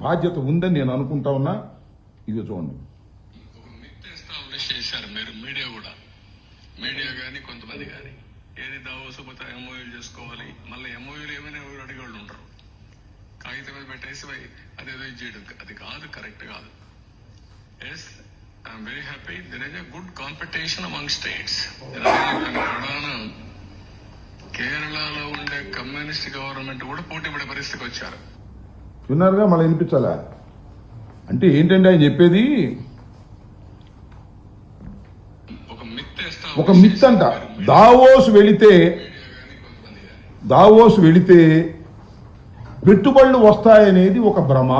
బాధ్యత ఉందని నేను అనుకుంటా ఉన్నా. ఇది చూడండి, చేశారు మీరు మీడియా కానీ కొంతమంది కానీ ఏది దావోసు పోతే ఎంఓయూలు చేసుకోవాలి, మళ్ళీ ఎంఓయూలు ఏమైనా ఎవరు అడిగేవాళ్ళు ఉంటారు, కాగితం మీద పెట్టేసి అదేదో చేయడం అది కాదు, కరెక్ట్ కాదు. Yes I'm very happy there is a good competition among states. ప్రధాన కేరళలో ఉండే కమ్యూనిస్ట్ గవర్నమెంట్ కూడా పోటీ పడే పరిస్థితికి వచ్చారు. విన్నారుగా, మళ్ళీ వినిపించాలా అంటే ఏంటంటే ఆయన చెప్పేది ఒక మిత్ అంట. దావోస్ వెళితే పెట్టుబడులు వస్తాయనేది ఒక భ్రమ.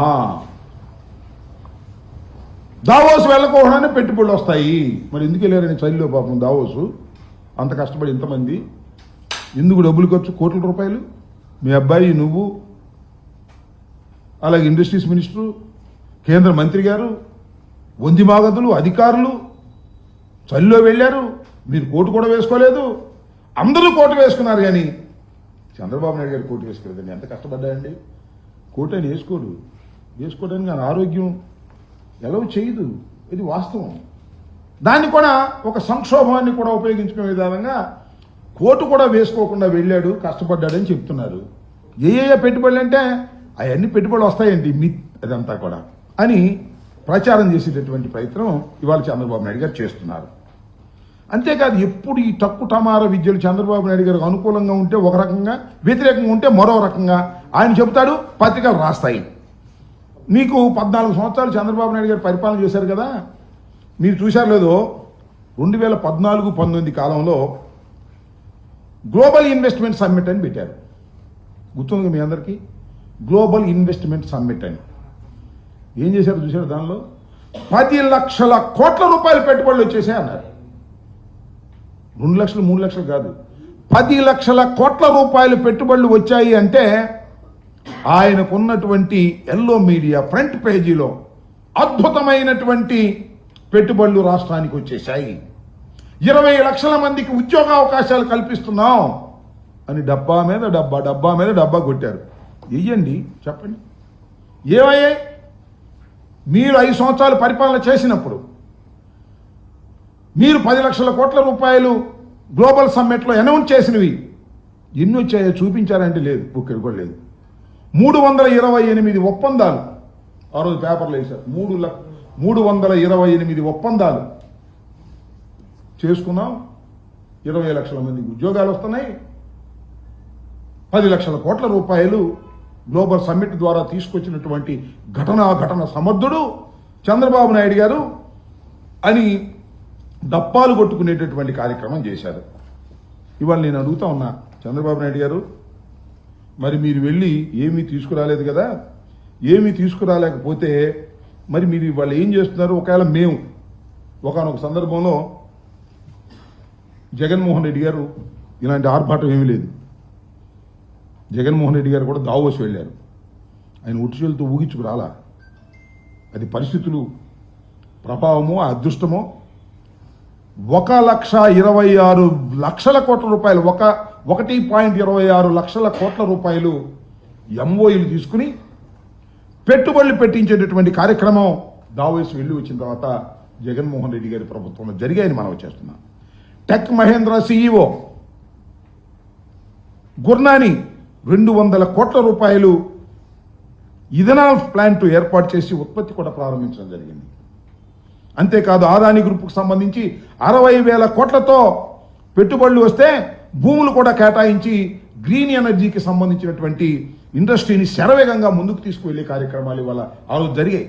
దావోస్ వెళ్ళకోకుండానే పెట్టుబడులు వస్తాయి. మరి ఎందుకు వెళ్ళారని చలిలో పాపం దావోసు అంత కష్టపడి ఇంతమంది ఎందుకు డబ్బులు ఖర్చు, కోట్ల రూపాయలు. మీ అబ్బాయి, నువ్వు, అలాగే ఇండస్ట్రీస్ మినిస్టరు, కేంద్ర మంత్రి గారు, వందిమాగదులు, అధికారులు చలిలో వెళ్ళారు. మీరు కోటు కూడా వేసుకోలేదు, అందరూ కోటు వేసుకున్నారు. కానీ చంద్రబాబు నాయుడు గారు కోటు వేసుకోలేదండి. ఎంత కష్టపడ్డాయండి. కోటు అని వేసుకోవడానికి ఆయన ఆరోగ్యం ఎలా చేయదు, ఇది వాస్తవం. దాన్ని కూడా ఒక సంక్షోభాన్ని కూడా ఉపయోగించుకునే విధానంగా కోటు కూడా వేసుకోకుండా వెళ్ళాడు, కష్టపడ్డాడని చెప్తున్నారు. ఏ పెట్టుబడులు అంటే అవన్నీ పెట్టుబడులు వస్తాయండి, మిత్ అదంతా కూడా అని ప్రచారం చేసేటటువంటి ప్రయత్నం ఇవాళ చంద్రబాబు నాయుడు గారు చేస్తున్నారు. అంతేకాదు, ఎప్పుడు ఈ తక్కు టమార విద్యలు చంద్రబాబు నాయుడు గారికి అనుకూలంగా ఉంటే ఒక రకంగా, వ్యతిరేకంగా ఉంటే మరో రకంగా ఆయన చెబుతాడు, పత్రికలు రాస్తాయి. మీకు 14 సంవత్సరాలు చంద్రబాబు నాయుడు గారు పరిపాలన చేశారు కదా, మీరు చూశారు లేదో 2014-19 కాలంలో గ్లోబల్ ఇన్వెస్ట్మెంట్ సమ్మిట్ అని పెట్టారు. గుర్తుంది మీ అందరికీ, గ్లోబల్ ఇన్వెస్ట్మెంట్ సమ్మిట్ అని. ఏం చేశారు చూశారు, దానిలో 10 లక్షల కోట్ల రూపాయల పెట్టుబడులు వచ్చేసాయి అన్నారు. 2 లక్షలు 3 లక్షలు కాదు, 10 లక్షల కోట్ల రూపాయలు పెట్టుబడులు వచ్చాయి. అంటే ఆయనకున్నటువంటి ఎల్లో మీడియా ఫ్రంట్ పేజీలో అద్భుతమైనటువంటి పెట్టుబడులు రాష్ట్రానికి వచ్చేసాయి, 20 లక్షల మందికి ఉద్యోగ అవకాశాలు కల్పిస్తున్నాం అని డబ్బా మీద డబ్బా కొట్టారు. వెయ్యండి, చెప్పండి ఏమయ్యాయి? మీరు 5 సంవత్సరాలు పరిపాలన చేసినప్పుడు మీరు 10 లక్షల కోట్ల రూపాయలు గ్లోబల్ సమ్మిట్లో అనౌన్స్ చేసినవి ఎన్ని వచ్చాయో చూపించారంటే లేదు, ఒక్కటి కూడా లేదు. 328 ఒప్పందాలు ఆ రోజు పేపర్లు వేశారు. 328 ఒప్పందాలు చేసుకున్నాం, 20 లక్షల మందికి ఉద్యోగాలు వస్తున్నాయి, 10 లక్షల కోట్ల రూపాయలు గ్లోబల్ సమ్మిట్ ద్వారా తీసుకొచ్చినటువంటి ఘటన సమర్థుడు చంద్రబాబు నాయుడు గారు అని డప్పాలు కొట్టుకునేటటువంటి కార్యక్రమం చేశారు. ఇవాళ నేను అడుగుతా ఉన్నా, చంద్రబాబు నాయుడు గారు మరి మీరు వెళ్ళి ఏమీ తీసుకురాలేదు కదా, ఏమీ తీసుకురాలేకపోతే మరి మీరు ఇవాళ ఏం చేస్తున్నారు? ఒకవేళ మేము ఒకానొక సందర్భంలో జగన్మోహన్ రెడ్డి గారు ఇలాంటి ఆర్భాటం ఏమీ లేదు, జగన్మోహన్ రెడ్డి గారు కూడా దావోస్ వెళ్ళారు. ఆయన ఉట్టుచేలతో ఊగించుకురాలా, అది పరిస్థితులు ప్రభావమో అదృష్టమో. 1,26,00,000 కోట్ల రూపాయలు, 1.26 లక్షల కోట్ల రూపాయలు ఎంఓయూలు తీసుకుని పెట్టుబడులు పెట్టించేటటువంటి కార్యక్రమం దావోస్ వెళ్ళి వచ్చిన తర్వాత జగన్మోహన్ రెడ్డి గారి ప్రభుత్వంలో జరిగాయని మనం చేస్తున్నాం. టెక్ మహేంద్ర సిఇఓ గుర్నాని 200 కోట్ల రూపాయలు ఇథనాల్ ప్లాంట్ ఏర్పాటు చేసి ఉత్పత్తి కూడా ప్రారంభించడం జరిగింది. అంతేకాదు, ఆదాని గ్రూప్కు సంబంధించి 60,000 కోట్లతో పెట్టుబడులు వస్తే భూములు కూడా కేటాయించి గ్రీన్ ఎనర్జీకి సంబంధించినటువంటి ఇండస్ట్రీని శరవేగంగా ముందుకు తీసుకువెళ్లే కార్యక్రమాలు ఇవాళ ఆ రోజు జరిగాయి.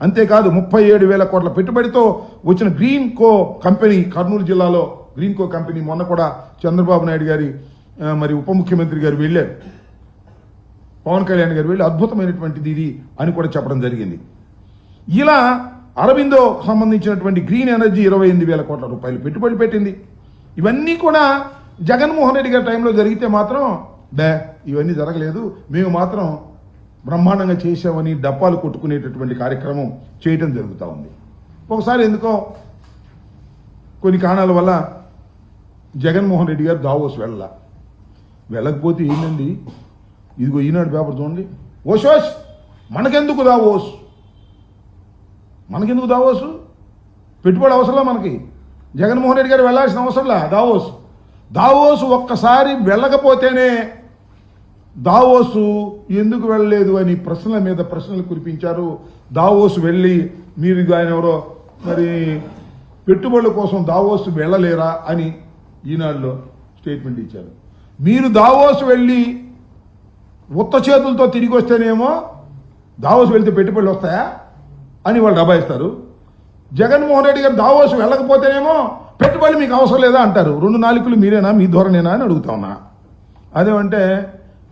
అంతేకాదు, 37,000 కోట్ల పెట్టుబడితో వచ్చిన గ్రీన్ కో కంపెనీ, కర్నూలు జిల్లాలో గ్రీన్ కో కంపెనీ మొన్న కూడా చంద్రబాబు నాయుడు గారి మరి ఉప ముఖ్యమంత్రి గారు వెళ్ళారు, పవన్ కళ్యాణ్ గారు వెళ్ళి అద్భుతమైనటువంటిది ఇది అని కూడా చెప్పడం జరిగింది. ఇలా అరబిందో సంబంధించినటువంటి గ్రీన్ ఎనర్జీ 28,000 కోట్ల రూపాయలు పెట్టుబడి పెట్టింది. ఇవన్నీ కూడా జగన్మోహన్ రెడ్డి గారి టైంలో జరిగితే మాత్రం ఇవన్నీ జరగలేదు, మేము మాత్రం బ్రహ్మాండంగా చేసామని డప్పాలు కొట్టుకునేటటువంటి కార్యక్రమం చేయటం జరుగుతూ ఉంది. ఒకసారి ఎందుకో కొన్ని కారణాల వల్ల జగన్మోహన్ రెడ్డి గారు దావోస్ వెళ్ళకపోతే ఏంటండి, ఇదిగో ఈనాడు పేపర్ చూడండి, ఓషోష్ మనకెందుకు దావోస్? పెట్టుబడి అవసరంలా మనకి? జగన్మోహన్ రెడ్డి గారు వెళ్లాల్సిన అవసరంలా దావోస్ ఒక్కసారి వెళ్ళకపోతేనే దావోసు ఎందుకు వెళ్ళలేదు అని ప్రశ్నల మీద ప్రశ్నలు కురిపించారు. దావోసు వెళ్ళి మీరు ఆయన ఎవరో మరి పెట్టుబడుల కోసం దావోసు వెళ్ళలేరా అని ఈనాడులో స్టేట్మెంట్ ఇచ్చారు. మీరు దావోసు వెళ్ళి ఉత్త చేతులతో తిరిగి వస్తేనేమో దావోసు వెళ్తే పెట్టుబడులు వస్తాయా అని వాళ్ళు దబాయిస్తారు. జగన్మోహన్ రెడ్డి గారు దావోసు వెళ్ళకపోతేనేమో పెట్టుబడులు మీకు అవసరం లేదా అంటారు. 2 నాలుకలు మీరేనా, మీ ధోరణేనా అని అడుగుతా ఉన్నా. అదేమంటే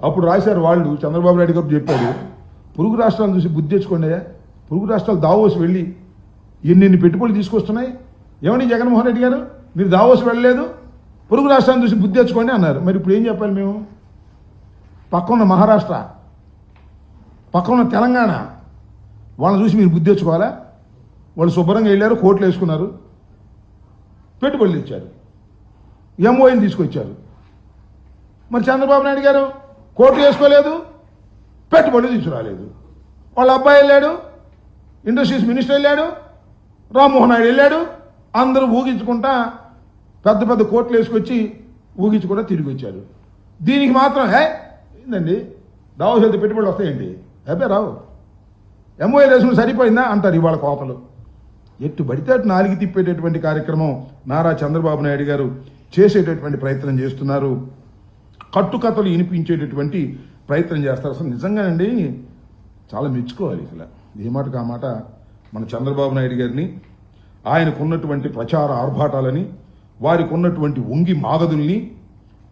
అప్పుడు రాశారు వాళ్ళు, చంద్రబాబు నాయుడు గారు చెప్పాడు, పొరుగు రాష్ట్రాలను చూసి బుద్ధి తెచ్చుకోండి. పొరుగు రాష్ట్రాలు దావోసు వెళ్ళి ఎన్ని పెట్టుబడులు తీసుకొస్తున్నాయి. ఏమని జగన్మోహన్ రెడ్డి గారు, మీరు దావోసు వెళ్ళలేదు, పొరుగు రాష్ట్రాలను చూసి బుద్ధి తెచ్చుకోండి అన్నారు. మరి ఇప్పుడు ఏం చెప్పాలి మేము? పక్కన మహారాష్ట్ర, పక్కన తెలంగాణ, వాళ్ళని చూసి మీరు బుద్ధి తెచ్చుకోవాలా? వాళ్ళు శుభ్రంగా వెళ్ళారు, కోట్లు వేసుకున్నారు, పెట్టుబడులు ఇచ్చారు, ఎంఓఎని తీసుకొచ్చారు. మరి చంద్రబాబు నాయుడు గారు కోట్లు వేసుకోలేదు, పెట్టుబడులు తీసుకురాలేదు. వాళ్ళ అబ్బాయి వెళ్ళాడు, ఇండస్ట్రీస్ మినిస్టర్ వెళ్ళాడు, రామ్మోహన్ నాయుడు వెళ్ళాడు, అందరూ ఊగించుకుంటా పెద్ద పెద్ద కోట్లు వేసుకొచ్చి ఊగించుకుంటా తిరిగి వచ్చారు. దీనికి మాత్రం ఏందండి దావోస్ వెళ్తే పెట్టుబడులు వస్తాయండి? రావు. ఎంఓఏ వేసుకుని సరిపోయిందా అంటారు ఇవాళ కోతలు. ఎట్టు పడితే అటు నాలుగు తిప్పేటటువంటి కార్యక్రమం నారా చంద్రబాబు నాయుడు గారు చేసేటటువంటి ప్రయత్నం చేస్తున్నారు. కట్టుకథలు వినిపించేటటువంటి ప్రయత్నం చేస్తారు. అసలు నిజంగానండి చాలా మెచ్చుకోవాలి. అసలు ఏ మాటకు ఆ మాట మన చంద్రబాబు నాయుడు గారిని, ఆయనకున్నటువంటి ప్రచార ఆర్భాటాలని, వారికి ఉన్నటువంటి వంగి మాగదుల్ని,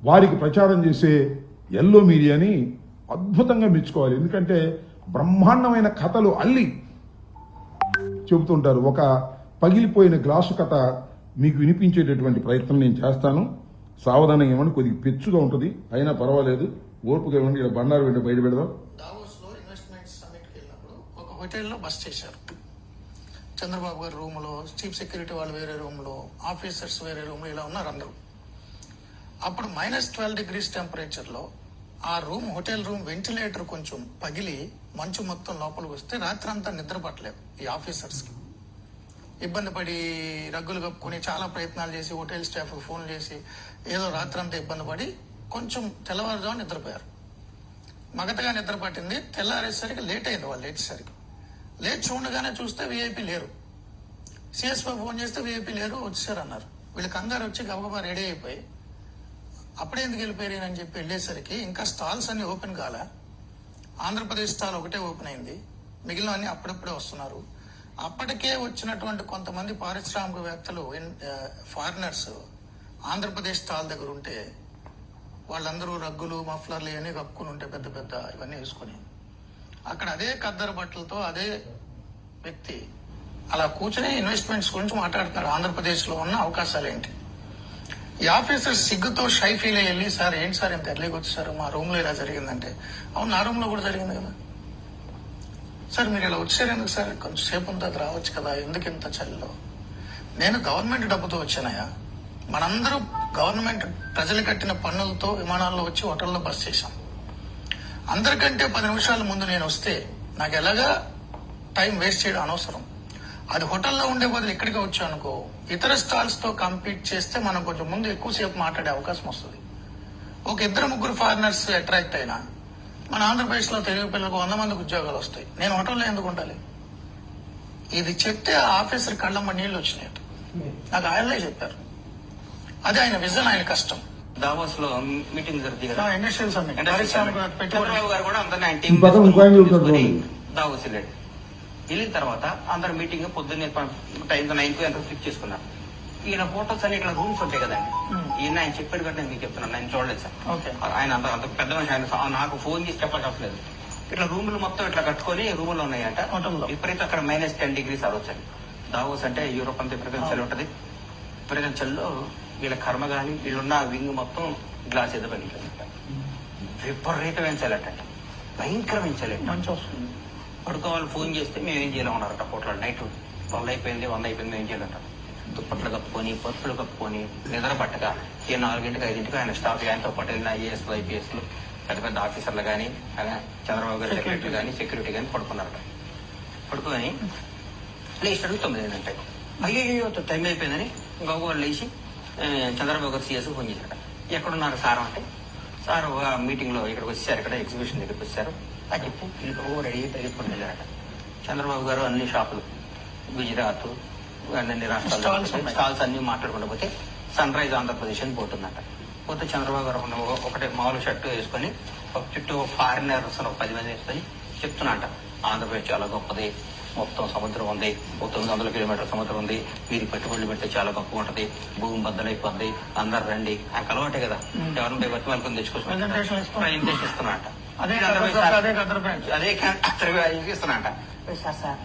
వారికి ప్రచారం చేసే ఎల్లో మీడియాని అద్భుతంగా మెచ్చుకోవాలి. ఎందుకంటే బ్రహ్మాండమైన కథలు అల్లి చెబుతుంటారు. ఒక పగిలిపోయిన గ్లాసు కథ మీకు వినిపించేటటువంటి ప్రయత్నం నేను చేస్తాను. సావధానంగా ఇవ్వండి, కొద్దిగా పెచ్చుగా ఉంటుంది, అయినా పర్వాలేదు, ఓర్పుగా ఇవ్వండి. ఇక్కడ బండారు వెంట బయట పెడదాం. దావోస్ లో ఇన్వెస్ట్మెంట్ సమ్మిట్కి వెళ్ళినప్పుడు ఒక హోటల్లో బస్ చేశారు. చంద్రబాబు గారి రూమ్ లో, చీఫ్ సెక్యూరిటీ వాళ్ళు వేరే రూమ్ లో, ఆఫీసర్స్ వేరే రూమ్ లో, ఇలా ఉన్నారు అందరూ. అప్పుడు -12 degrees టెంపరేచర్ లో ఆ రూమ్, హోటల్ రూమ్ వెంటిలేటర్ కొంచెం పగిలి మంచు మొత్తం లోపలికి వస్తే రాత్రి అంతా నిద్ర పట్టలేదు ఈ ఆఫీసర్స్ కి. ఇబ్బంది పడి రగ్గులు కప్పుకొని చాలా ప్రయత్నాలు చేసి హోటల్ స్టాఫ్ ఫోన్ చేసి ఏదో రాత్రి అంతా ఇబ్బంది పడి కొంచెం తెల్లవారుజాము నిద్రపోయారు. మగతగా నిద్ర పట్టింది. తెల్లారేసరికి లేట్ అయింది. వాళ్ళు లేచేసరికి లేచి చూడగానే చూస్తే వీఐపీ లేరు. సిఎస్పై ఫోన్ చేస్తే వీఐపీ లేరు, వచ్చారు అన్నారు. వీళ్ళు కంగారు వచ్చి గబగబా రెడీ అయిపోయి అప్పుడే ఎందుకు వెళ్ళిపోయారు అని చెప్పి వెళ్ళేసరికి ఇంకా స్టాల్స్ అన్ని ఓపెన్ కాలే. ఆంధ్రప్రదేశ్ స్టాల్ ఒకటే ఓపెన్ అయింది, మిగిలిన అన్ని అప్పుడప్పుడే వస్తున్నారు. అప్పటికే వచ్చినటువంటి కొంతమంది పారిశ్రామికవేత్తలు, ఫారినర్స్ ఆంధ్రప్రదేశ్ స్టాల్ దగ్గర ఉంటే వాళ్ళందరూ రగ్గులు, మఫ్లర్లు ఇవన్నీ కప్పుకుని ఉంటే పెద్ద పెద్ద ఇవన్నీ వేసుకుని అక్కడ అదే ఖద్దరు బట్టలతో అదే వ్యక్తి అలా కూర్చొని ఇన్వెస్ట్మెంట్స్ గురించి మాట్లాడుతున్నారు. ఆంధ్రప్రదేశ్ లో ఉన్న అవకాశాలు ఏంటి? ఈ ఆఫీసర్ సిగ్గుతో షై ఫీల్ అయ్యి, సార్ ఏంటి సార్ ఇంత ఎర్లీగా వచ్చారు, మా రూమ్ లో ఇలా జరిగిందంటే, అవును నా రూమ్ లో కూడా జరిగింది కదా సార్, మీరు ఇలా వచ్చారు ఎందుకు సార్, కొంచెం సేపు అంతా రావచ్చు కదా, ఎందుకు ఇంత చలిలో? నేను గవర్నమెంట్ డబ్బుతో వచ్చానయా, మనందరూ గవర్నమెంట్ ప్రజలు కట్టిన పన్నులతో విమానాల్లో వచ్చి హోటల్లో బస్ చేశాం. అందరికంటే 10 నిమిషాల ముందు నేను వస్తే నాకు ఎలాగా టైం వేస్ట్ చేయడం అనవసరం. అది హోటల్లో ఉండే బదులు ఇక్కడికి వచ్చా అనుకో, ఇతర స్టాల్స్ తో కంపీట్ చేస్తే మనం కొంచెం ముందు ఎక్కువసేపు మాట్లాడే అవకాశం వస్తుంది. ఒక 2-3 ఫారినర్స్ అట్రాక్ట్ అయినా మన ఆంధ్రప్రదేశ్ లో తెలుగు పిల్లలకు 100 మందికి ఉద్యోగాలు వస్తాయి. నేను హోటల్లో ఎందుకు ఉండాలి? ఇది చెప్తే ఆ ఆఫీసర్ కళ్ళమ్మ నీళ్లు వచ్చినాయి. నాకు ఆయనలే చెప్పారు. అదే ఆయన విజన్, ఆయన కష్టం. దావోస్ లో మీటింగ్ జరుగుతుంది కదా, ఇండస్ట్రియల్ సమ్మిట్. చంద్రబాబు గారు కూడా అందరినీ ఆయన టీం దావోస్ వెళ్ళాడు. వెళ్ళిన తర్వాత అందరు మీటింగ్ పొద్దున్నే టైం 9 ఎంత ఫిక్స్ చేసుకున్నారు. ఈయన ఫోటోస్ అన్ని ఇట్లా రూమ్స్ ఉంటాయి కదండి, ఈయన ఆయన చెప్పాడు కాబట్టి నేను మీకు చెప్తున్నాను, నేను చూడలేదు సార్. ఆయన అంత పెద్ద మనిషి, ఆయన నాకు ఫోన్ చేసి చెప్పాల్సి అవసరం. ఇట్లా రూములు మొత్తం ఇట్లా కట్టుకొని రూములు ఉన్నాయంట. విపరీతం అక్కడ -10 degrees అవ్వచ్చండి. దావోస్ అంటే యూరోప్ అంతా విపరీతం చలి ఉంటుంది. విపరీతం చలిలో వీళ్ళ కర్మ కానీ వీళ్ళున్న వింగ్ మొత్తం గ్లాస్ ఎదురు పనికిందంట. విపరీతమైన చలి అంటండి, భయంకరమైన చలి. మంచి వస్తుంది. పడుకోవాలి ఫోన్ చేస్తే మేము ఏం చేయలేము ఉన్నారట హోటల్. నైట్ 100 అయిపోయింది మేము ఏం చేయాలంట. దుప్పట్లు కప్పుకొని, పరుపులు కప్పుకొని, నిద్ర పట్టగా 4 గంటలకు 5 గంటలకు ఆయన స్టాఫ్, ఆయనతో పాటు వెళ్ళిన IAS IPS పెద్ద పెద్ద ఆఫీసర్లు కానీ చంద్రబాబు గారి సెక్రటరీ కానీ సెక్యూరిటీ కానీ పడుకున్నారట. పడుకొని లేచాడు 9 అయిందంటే అయ్యో టైం అయిపోయిందని ఇంకొక వాళ్ళు లేచి చంద్రబాబు గారు సీఎస్ ఫోన్ చేశారట. ఎక్కడున్నారు సార్ అంటే, సార్ మీటింగ్ లో ఇక్కడికి వచ్చారు, ఇక్కడ ఎగ్జిబిషన్ దగ్గరికి వచ్చారు అని చెప్పి వీళ్ళు రెడీ పరిగెత్తుకొని వెళ్ళారట. చంద్రబాబు గారు అన్ని షాపులు గుజరాత్ అన్ని రాష్ట్రాలు స్టాల్స్ అన్ని మాట్లాడుకుంటూ పోతే సన్ రైజ్ ఆంధ్రప్రదేశ్ అని పోతుందట. పోతే చంద్రబాబు గారు ఒకటే మామూలు షర్టు వేసుకొని ఒక చుట్టూ ఫారినర్స్ 10 మంది వేసుకొని చెప్తున్నట, ఆంధ్రప్రదేశ్ చాలా గొప్పది, మొత్తం సముద్రం ఉంది, 900 కిలోమీటర్ల సముద్రం ఉంది, మీరు పెట్టుబడులు పెడితే చాలా గొప్పగా ఉంటది, భూమి బద్దలైపోద్ది, అందరు రండి. నాకు అలవాటే కదా, ఎవరిని బట్టి వాళ్ళని తెచ్చుకోవచ్చు ఇస్తున్నట. అదే ఇస్తున్నట. సార్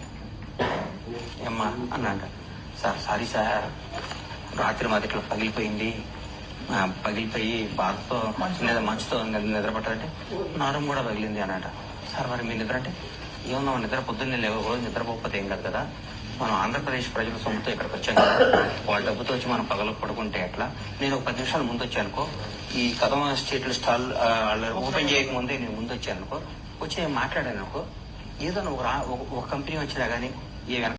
ఏమ్మా అన్నాట, సార్ సారీ సార్, రాత్రి మాది ఇట్లా పగిలిపోయి బాధతో లేదా మంచుతో నిద్ర పట్టాలంటే నారం కూడా పగిలింది అన్నట. సార్ మరి మీ నిద్ర అంటే, ఏమన్నా నిద్ర పొద్దున్నే లేవకూడదు, నిద్రపోకపోతే ఏం కాదు కదా, మనం ఆంధ్రప్రదేశ్ ప్రజల సొమ్ముతో ఇక్కడికి వచ్చాం కదా, వాళ్ళ డబ్బుతో వచ్చి మనం పగల పడుకుంటే ఎట్లా, నేను ఒక 10 నిమిషాలు ముందు వచ్చానుకో, ఈ కదమ స్ట్రీట్ స్టాల్ ఓపెన్ చేయకముందే నేను ముందు వచ్చానుకో, వచ్చి నేను మాట్లాడాను అనుకో, ఏదో ఒక కంపెనీ వచ్చినా కానీ ఏ